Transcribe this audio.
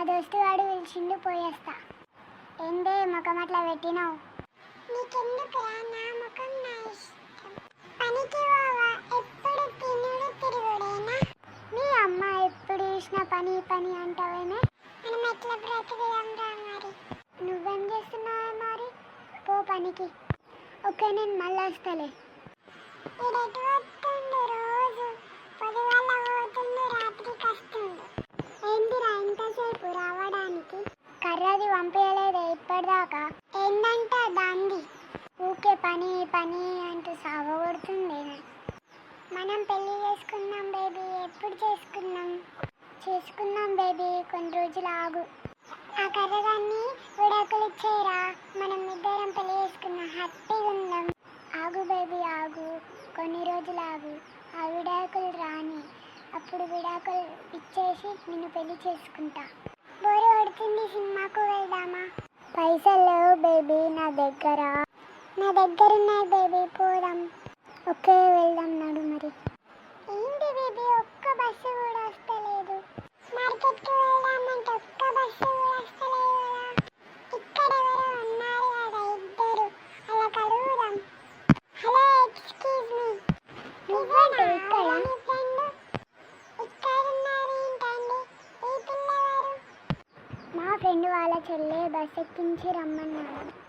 దోస్తు వాడు పిలిచిండు, పోయేస్తా. ఏందే ముఖం అట్లా పెట్టినావు? నీకెందుకురా నా ముఖం, నా ఇష్టం. పనికి పోవా, ఎప్పుడు తినుడు తిరుగుడేనా? మీ అమ్మ ఎప్పుడు చూసినా పని పని అంటావేమే? మనం ఎట్లా బ్రతుకుదాం రా మరి? నువ్వేం చేస్తున్నావే మరి? పో పనికి. ఓకే, నేను మళ్ళీ వస్తాలే. ఈడెటు వస్తుండు రోజు? పొద్దుగాల పోతుండు, రాత్రికి వస్తుండు. ఏందిరా ఇంతసేపు రావడానికి? కర్రది పంపించలేదే ఇప్పటిదాకా. ఏందంట దాంది? ఊకే పని పని అంటూ సావగొడుతుంది. మనం పెళ్లి చేసుకుందాం బేబీ. ఎప్పుడు చేసుకుందాం? చేసుకుందాం బేబీ, కొన్ని రోజులు ఆగు. ఆ కర్రదాన్ని విడాకులు ఇచ్చేయరా, మనం ఇద్దరం పెళ్లి చేసుకుందాం, హ్యాపీగా ఉందాం. ఆగు బేబీ ఆగు, కొన్ని రోజులు ఆగు. ఆ విడాకులు రాని, అప్పుడు విడాకులు ఇచ్చేసి నిన్ను పెళ్లి చేసుకుంటా. బోరు కొడుతుంది, సినిమాకు వెళ్దామా? పైసలు లేవు బేబీ నా దగ్గర. నా దగ్గర ఉన్నాయి బేబీ, పోదాం. ఓకే వెళ్దాం, నడు మరి. ఏంటి బేబీ, ఒక్క బస్సు కూడా వస్తలేదు. మార్కెట్కి వెళ్దామంటే ఒక్క బస్సు కూడా వస్తలేదు కదా. ఇక్కడ ఎవరో ఉన్నారు కదా ఇద్దరు, అలా కలుగుదాం. Hello, excuse me. నువ్వేంటి ఇక్కడ? మీ ఫ్రెండ్ ఇక్కడ ఉన్నారు ఏంటండి? ఈ పిల్లవారు? మా ఫ్రెండ్ వాళ్ళ చెల్లె బస్ ఎక్కించి రమ్మన్నాను.